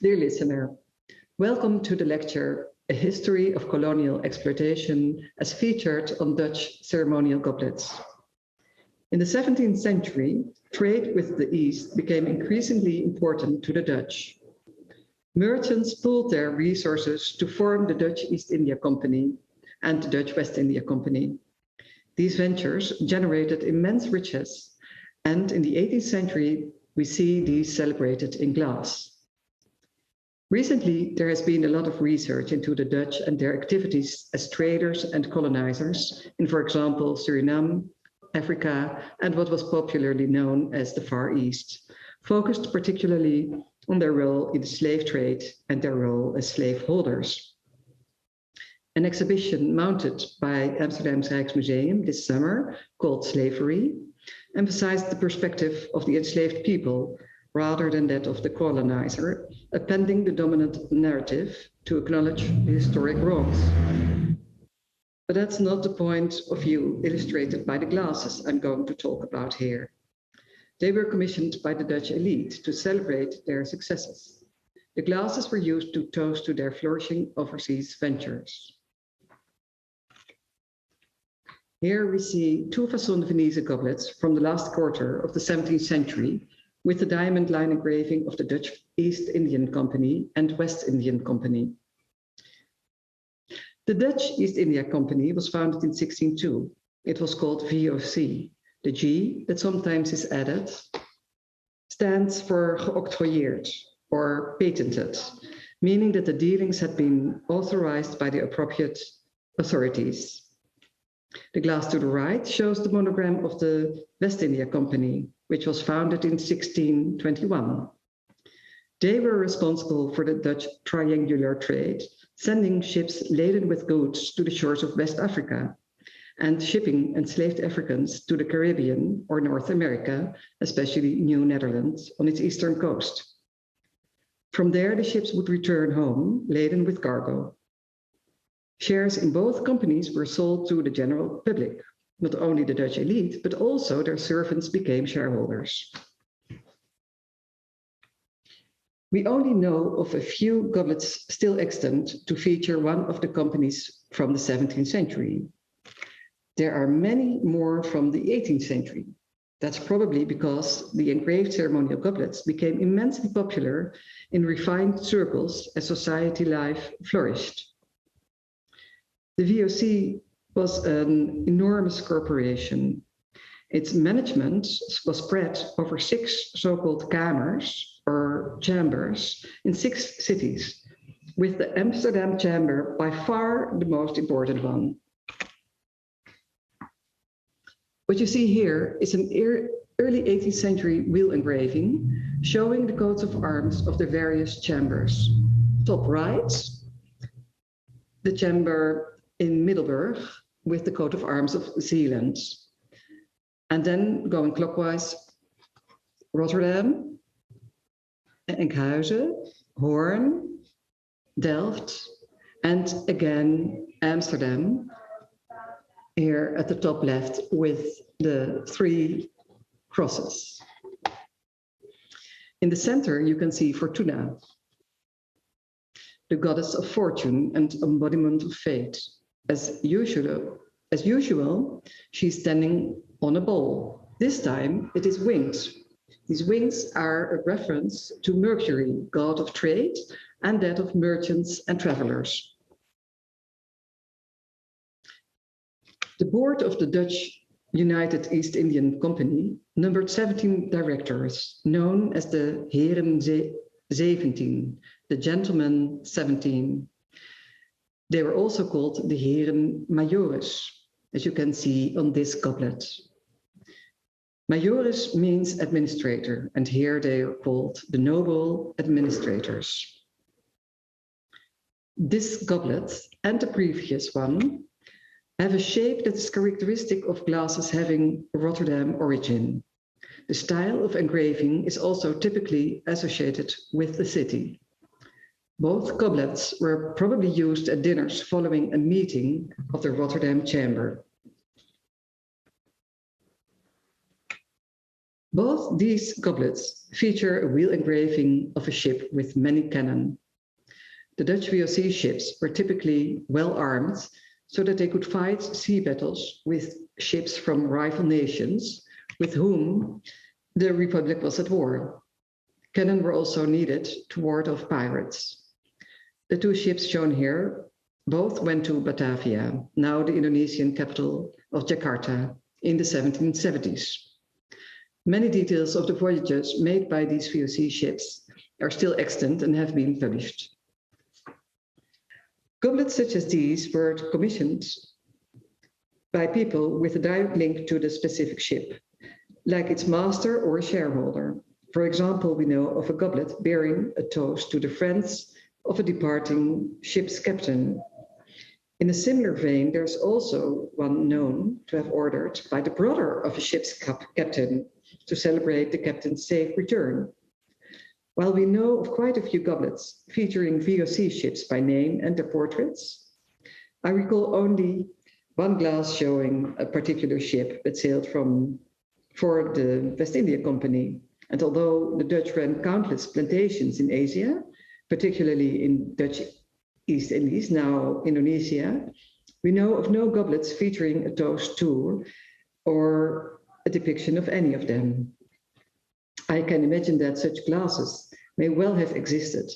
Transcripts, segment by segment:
Dear listener, welcome to the lecture, A History of Colonial Exploitation, as featured on Dutch ceremonial goblets. In the 17th century, trade with the East became increasingly important to the Dutch. Merchants pooled their resources to form the Dutch East India Company and the Dutch West India Company. These ventures generated immense riches, and in the 18th century, we see these celebrated in glass. Recently, there has been a lot of research into the Dutch and their activities as traders and colonizers in, for example, Suriname, Africa, and what was popularly known as the Far East, focused particularly on their role in the slave trade and their role as slaveholders. An exhibition mounted by Amsterdam's Rijksmuseum this summer, called Slavery, emphasized the perspective of the enslaved people rather than that of the colonizer, appending the dominant narrative to acknowledge the historic wrongs. But that's not the point of view illustrated by the glasses I'm going to talk about here. They were commissioned by the Dutch elite to celebrate their successes. The glasses were used to toast to their flourishing overseas ventures. Here we see two Façon de Venise goblets from the last quarter of the 17th century, with the diamond line engraving of the Dutch East Indian Company and West Indian Company. The Dutch East India Company was founded in 1602. It was called VOC. The G that sometimes is added stands for geoctrooieerd, or patented, meaning that the dealings had been authorized by the appropriate authorities. The glass to the right shows the monogram of the West India Company, which was founded in 1621. They were responsible for the Dutch triangular trade, sending ships laden with goods to the shores of West Africa and shipping enslaved Africans to the Caribbean or North America, especially New Netherlands, on its eastern coast. From there, the ships would return home laden with cargo. Shares in both companies were sold to the general public. Not only the Dutch elite, but also their servants became shareholders. We only know of a few goblets still extant to feature one of the companies from the 17th century. There are many more from the 18th century. That's probably because the engraved ceremonial goblets became immensely popular in refined circles as society life flourished. The VOC was an enormous corporation. Its management was spread over 6 so-called kamers, or chambers, in 6 cities, with the Amsterdam chamber by far the most important one. What you see here is an early 18th century wheel engraving showing the coats of arms of the various chambers. Top right, the chamber in Middelburg with the coat of arms of Zeeland. And then going clockwise, Rotterdam, Enkhuizen, Hoorn, Delft, and again Amsterdam, here at the top left with the 3 crosses. In the center, you can see Fortuna, the goddess of fortune and embodiment of fate. As usual, she's standing on a ball. This time it is wings. These wings are a reference to Mercury, god of trade, and that of merchants and travelers. The board of the Dutch United East Indian Company numbered 17 directors, known as the Heren 17, the gentlemen 17. They were also called the Heren Majores, as you can see on this goblet. Majores means administrator, and here they are called the noble administrators. This goblet and the previous one have a shape that is characteristic of glasses having Rotterdam origin. The style of engraving is also typically associated with the city. Both goblets were probably used at dinners following a meeting of the Rotterdam Chamber. Both these goblets feature a wheel engraving of a ship with many cannon. The Dutch VOC ships were typically well armed so that they could fight sea battles with ships from rival nations with whom the Republic was at war. Cannon were also needed to ward off pirates. The two ships shown here both went to Batavia, now the Indonesian capital of Jakarta, in the 1770s. Many details of the voyages made by these VOC ships are still extant and have been published. Goblets such as these were commissioned by people with a direct link to the specific ship, like its master or a shareholder. For example, we know of a goblet bearing a toast to the friends of a departing ship's captain. In a similar vein, there's also one known to have ordered by the brother of a ship's captain to celebrate the captain's safe return. While we know of quite a few goblets featuring VOC ships by name and their portraits, I recall only one glass showing a particular ship that sailed for the West India Company. And although the Dutch ran countless plantations in Asia, particularly in Dutch East Indies, now Indonesia, we know of no goblets featuring a toast to or a depiction of any of them. I can imagine that such glasses may well have existed,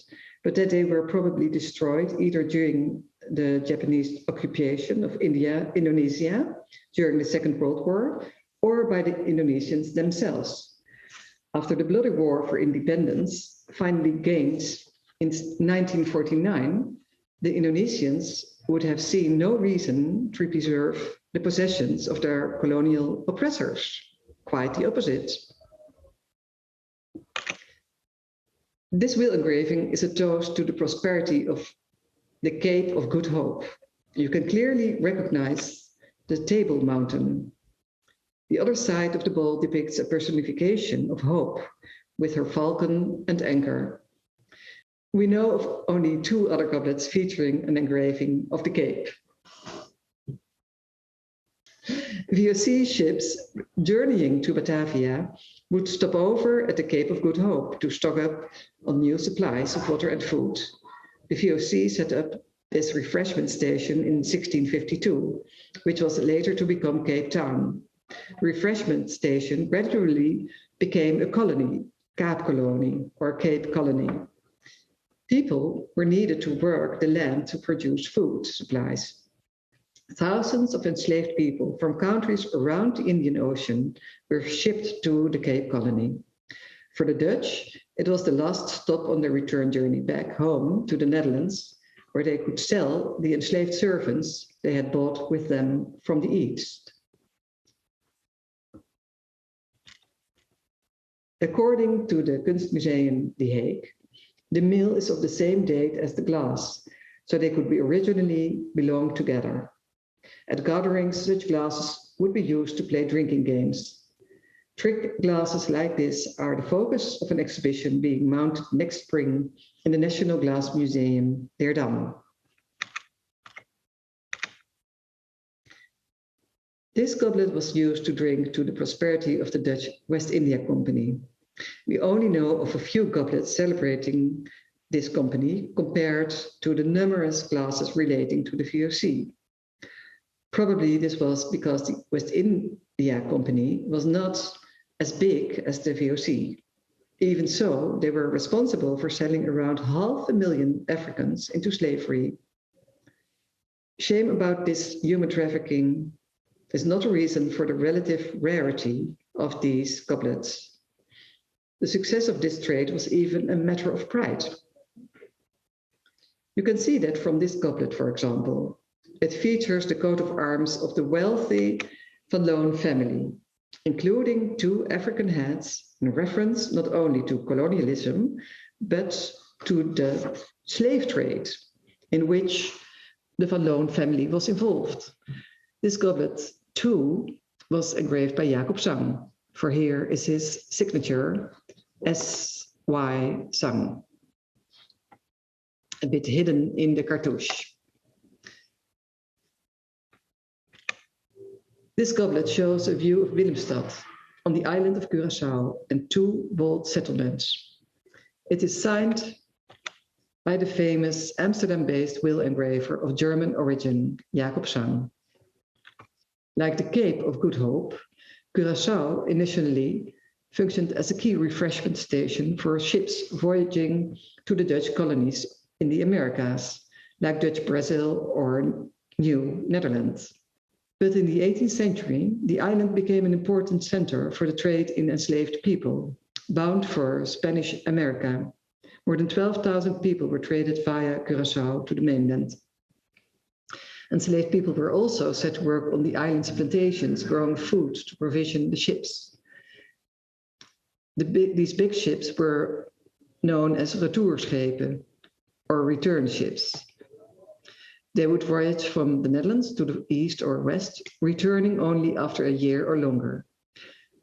but that they were probably destroyed either during the Japanese occupation of Indonesia during the Second World War, or by the Indonesians themselves. After the bloody war for independence finally gained in 1949, the Indonesians would have seen no reason to preserve the possessions of their colonial oppressors. Quite the opposite. This wheel engraving is a toast to the prosperity of the Cape of Good Hope. You can clearly recognize the Table Mountain. The other side of the bowl depicts a personification of hope with her falcon and anchor. We know of only two other goblets featuring an engraving of the Cape. VOC ships journeying to Batavia would stop over at the Cape of Good Hope to stock up on new supplies of water and food. The VOC set up this refreshment station in 1652, which was later to become Cape Town. The refreshment station gradually became a colony, Cape Colony or Cape Colony. People were needed to work the land to produce food supplies. Thousands of enslaved people from countries around the Indian Ocean were shipped to the Cape Colony. For the Dutch, it was the last stop on their return journey back home to the Netherlands, where they could sell the enslaved servants they had bought with them from the East. According to the Kunstmuseum The Hague, the mill is of the same date as the glass, so they could be originally belong together. At gatherings, such glasses would be used to play drinking games. Trick glasses like this are the focus of an exhibition being mounted next spring in the National Glass Museum, Leerdam. This goblet was used to drink to the prosperity of the Dutch West India Company. We only know of a few goblets celebrating this company compared to the numerous glasses relating to the VOC. Probably this was because the West India Company was not as big as the VOC. Even so, they were responsible for selling around 500,000 Africans into slavery. Shame about this human trafficking is not a reason for the relative rarity of these goblets. The success of this trade was even a matter of pride. You can see that from this goblet, for example. It features the coat of arms of the wealthy Van Loon family, including two African heads, in reference not only to colonialism, but to the slave trade in which the Van Loon family was involved. This goblet, too, was engraved by Jacob Sang, for here is his signature, S.Y. Sang, a bit hidden in the cartouche. This goblet shows a view of Willemstad on the island of Curaçao and 2 walled settlements. It is signed by the famous Amsterdam-based wheel engraver of German origin, Jacob Sang. Like the Cape of Good Hope, Curaçao initially functioned as a key refreshment station for ships voyaging to the Dutch colonies in the Americas, like Dutch Brazil or New Netherlands. But in the 18th century, the island became an important center for the trade in enslaved people, bound for Spanish America. More than 12,000 people were traded via Curaçao to the mainland. Enslaved people were also set to work on the island's plantations, growing food to provision the ships. These big ships were known as retourschepen, or return ships. They would voyage from the Netherlands to the east or west, returning only after a year or longer.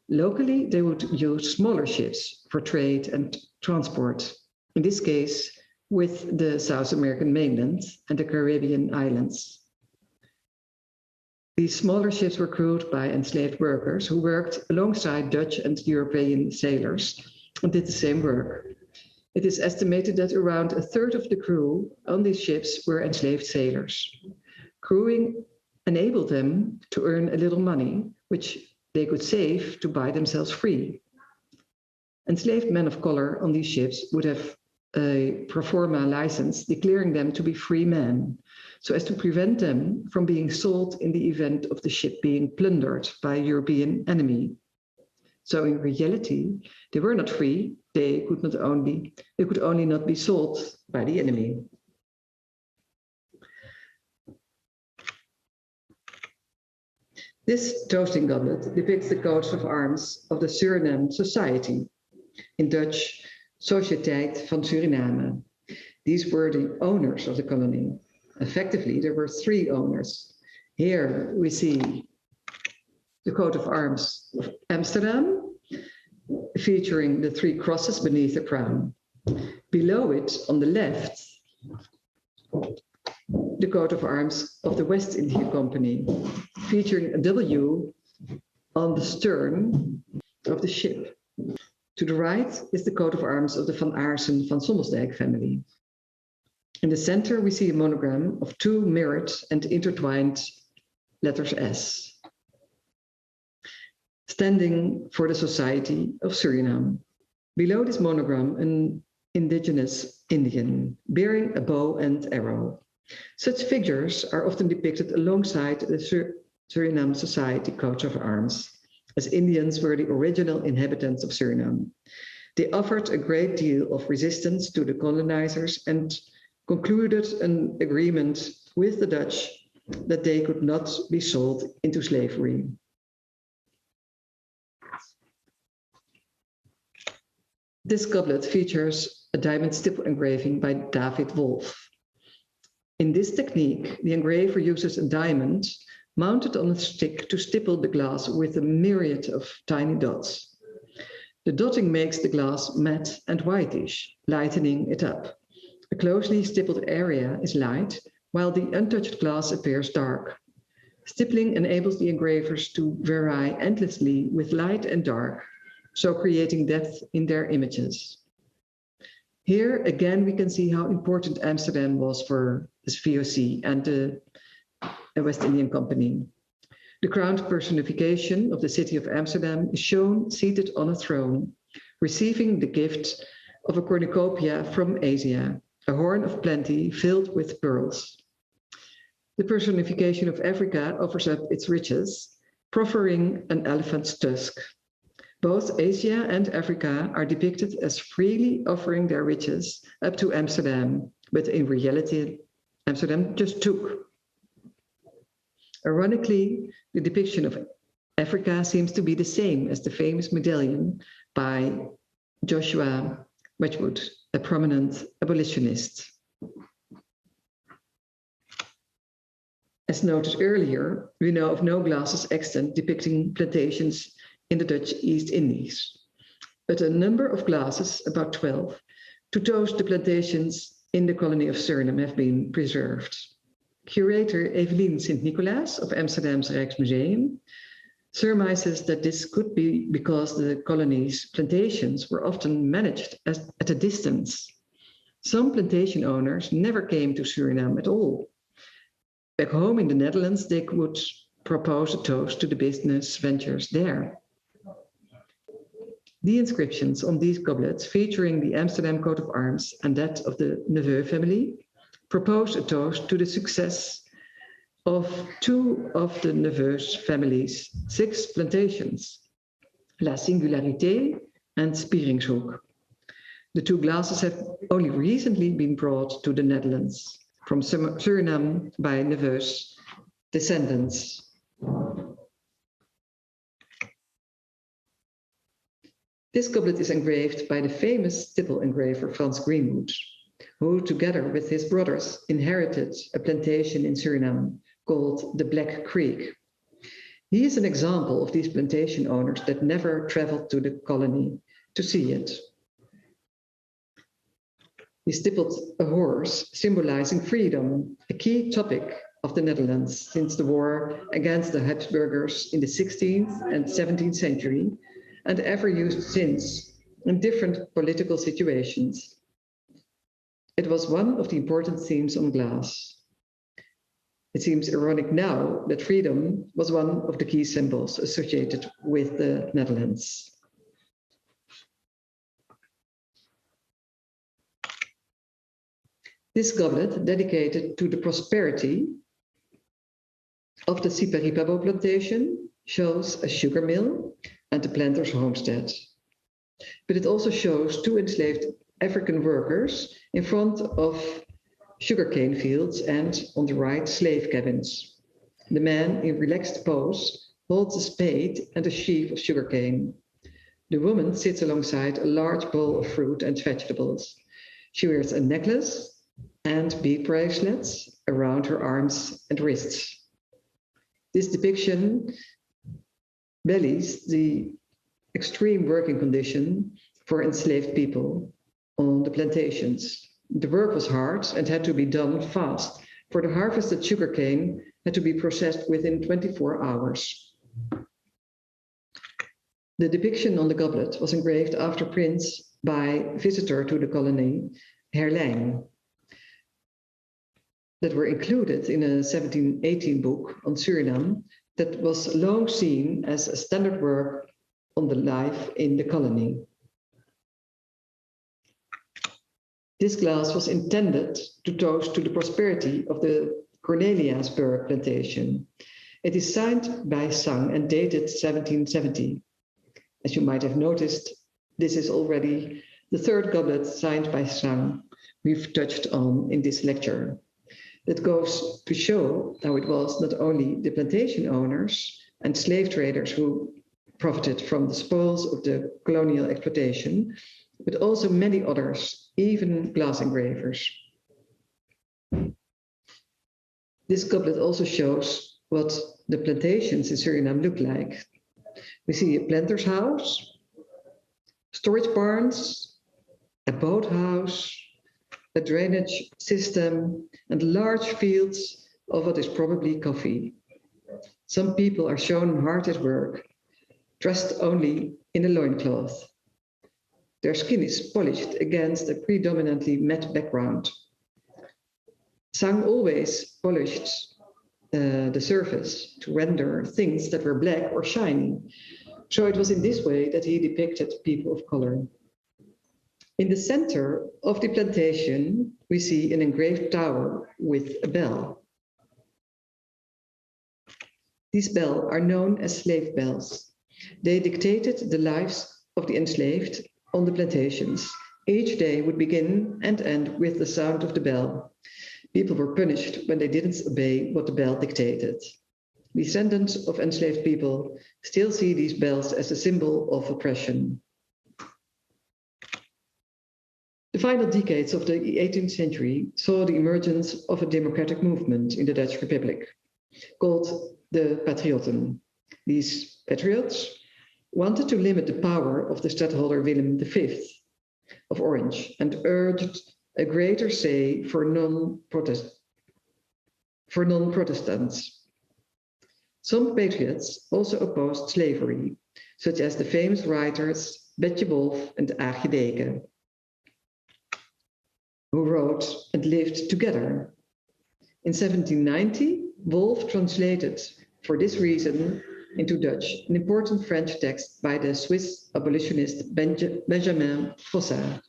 Locally, they would use smaller ships for trade and transport, in this case, with the South American mainland and the Caribbean islands. These smaller ships were crewed by enslaved workers who worked alongside Dutch and European sailors and did the same work. It is estimated that around a third of the crew on these ships were enslaved sailors. Crewing enabled them to earn a little money, which they could save to buy themselves free. Enslaved men of color on these ships would have a pro forma license declaring them to be free men, so as to prevent them from being sold in the event of the ship being plundered by a European enemy. So in reality, they were not free, they could only not be sold by the enemy. This toasting goblet depicts the coats of arms of the Suriname Society, in Dutch, Sociëteit van Suriname. These were the owners of the colony. Effectively, there were 3 owners. Here we see the coat of arms of Amsterdam, featuring the 3 crosses beneath the crown. Below it, on the left, the coat of arms of the West India Company, featuring a W on the stern of the ship. To the right is the coat of arms of the Van Aarsen van Sommelsdijk family. In the center, we see a monogram of 2 mirrored and intertwined letters S, standing for the Society of Suriname. Below this monogram, an indigenous Indian bearing a bow and arrow. Such figures are often depicted alongside the Suriname Society coat of arms, as Indians were the original inhabitants of Suriname. They offered a great deal of resistance to the colonizers and concluded an agreement with the Dutch that they could not be sold into slavery. This goblet features a diamond stipple engraving by David Wolf. In this technique, the engraver uses a diamond mounted on a stick to stipple the glass with a myriad of tiny dots. The dotting makes the glass matte and whitish, lightening it up. A closely stippled area is light, while the untouched glass appears dark. Stippling enables the engravers to vary endlessly with light and dark, so creating depth in their images. Here again, we can see how important Amsterdam was for this VOC and the West Indian Company. The crowned personification of the city of Amsterdam is shown seated on a throne, receiving the gift of a cornucopia from Asia, a horn of plenty filled with pearls. The personification of Africa offers up its riches, proffering an elephant's tusk. Both Asia and Africa are depicted as freely offering their riches up to Amsterdam, but in reality, Amsterdam just took. Ironically, the depiction of Africa seems to be the same as the famous medallion by Joshua Wedgwood, a prominent abolitionist. As noted earlier, we know of no glasses extant depicting plantations in the Dutch East Indies, but a number of glasses, about 12, to toast the plantations in the colony of Suriname have been preserved. Curator Evelien Sint-Nicolaas of Amsterdam's Rijksmuseum surmises that this could be because the colony's plantations were often managed at a distance. Some plantation owners never came to Suriname at all. Back home in the Netherlands, they could propose a toast to the business ventures there. The inscriptions on these goblets, featuring the Amsterdam coat of arms and that of the Neveu family, propose a toast to the success of two of the Neveu's family's 6 plantations, La Singularité and Spieringshoek. The 2 glasses have only recently been brought to the Netherlands from Suriname by Neveu's descendants. This goblet is engraved by the famous stipple engraver Frans Greenwood, who together with his brothers inherited a plantation in Suriname called the Black Creek. He is an example of these plantation owners that never traveled to the colony to see it. He stippled a horse symbolizing freedom, a key topic of the Netherlands since the war against the Habsburgers in the 16th and 17th century, and ever used since in different political situations. It was one of the important themes on glass. It seems ironic now that freedom was one of the key symbols associated with the Netherlands. This goblet, dedicated to the prosperity of the Siparipabo plantation, shows a sugar mill and a planter's homestead. But it also shows 2 enslaved African workers in front of sugarcane fields and, on the right, slave cabins. The man, in relaxed pose, holds a spade and a sheaf of sugarcane. The woman sits alongside a large bowl of fruit and vegetables. She wears a necklace and bead bracelets around her arms and wrists. This depiction belies the extreme working condition for enslaved people on the plantations. The work was hard and had to be done fast, for the harvested sugarcane had to be processed within 24 hours. The depiction on the goblet was engraved after prints by visitor to the colony, Herlijn, that were included in a 1718 book on Suriname that was long seen as a standard work on the life in the colony. This glass was intended to toast to the prosperity of the Corneliusburg plantation. It is signed by Sang and dated 1770. As you might have noticed, this is already the 3rd goblet signed by Sang we've touched on in this lecture. That goes to show how it was not only the plantation owners and slave traders who profited from the spoils of the colonial exploitation, but also many others, even glass engravers. This goblet also shows what the plantations in Suriname look like. We see a planter's house, storage barns, a boathouse, a drainage system, and large fields of what is probably coffee. Some people are shown hard at work, dressed only in a loincloth. Their skin is polished against a predominantly matte background. Sang always polished the surface to render things that were black or shiny. So it was in this way that he depicted people of color. In the center of the plantation, we see an engraved tower with a bell. These bells are known as slave bells. They dictated the lives of the enslaved on the plantations. Each day would begin and end with the sound of the bell. People were punished when they didn't obey what the bell dictated. Descendants of enslaved people still see these bells as a symbol of oppression. The final decades of the 18th century saw the emergence of a democratic movement in the Dutch Republic called the Patriotten. These patriots wanted to limit the power of the stadtholder Willem V of Orange and urged a greater say for non-Protestants. Some patriots also opposed slavery, such as the famous writers Betje Wolf and Aagje Deken, who wrote and lived together. In 1790, Wolf translated, for this reason, into Dutch an important French text by the Swiss abolitionist Benjamin Froissart.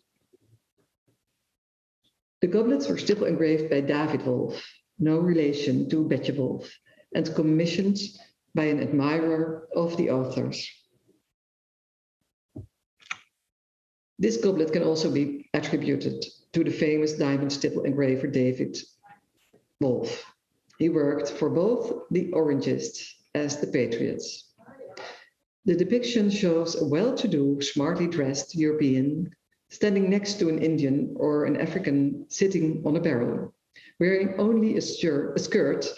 The goblets were still engraved by David Wolf, no relation to Betje Wolf, and commissioned by an admirer of the authors. This goblet can also be attributed to the famous diamond stipple engraver David Wolf. He worked for both the Orangists as the Patriots. The depiction shows a well-to-do, smartly dressed European standing next to an Indian or an African sitting on a barrel, wearing only a skirt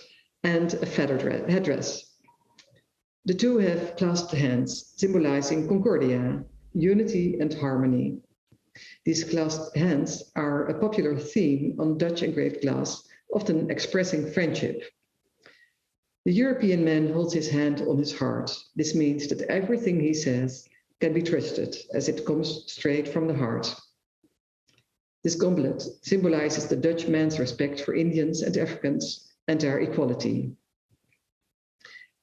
and a feathered headdress. The two have clasped hands, symbolizing concordia, unity and harmony. These clasped hands are a popular theme on Dutch engraved glass, often expressing friendship. The European man holds his hand on his heart. This means that everything he says can be trusted, as it comes straight from the heart. This goblet symbolizes the Dutch man's respect for Indians and Africans and their equality.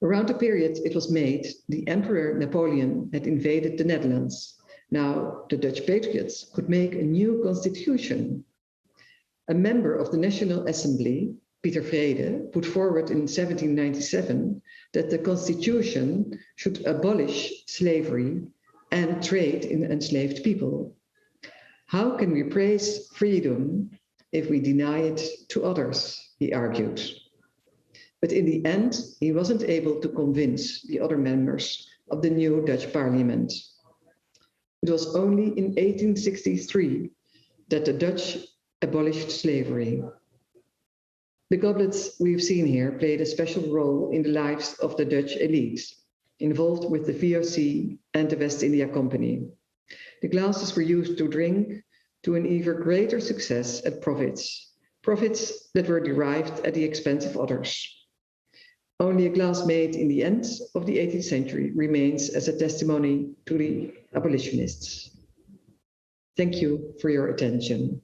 Around the period it was made, the Emperor Napoleon had invaded the Netherlands. Now the Dutch patriots could make a new constitution. A member of the National Assembly, Pieter Vrede, put forward in 1797 that the constitution should abolish slavery and trade in enslaved people. How can we praise freedom if we deny it to others, he argued. But in the end, he wasn't able to convince the other members of the new Dutch parliament. It was only in 1863 that the Dutch abolished slavery. The goblets we've seen here played a special role in the lives of the Dutch elites, involved with the VOC and the West India Company. The glasses were used to drink to an even greater success and profits that were derived at the expense of others. Only a glass made in the end of the 18th century remains as a testimony to the abolitionists. Thank you for your attention.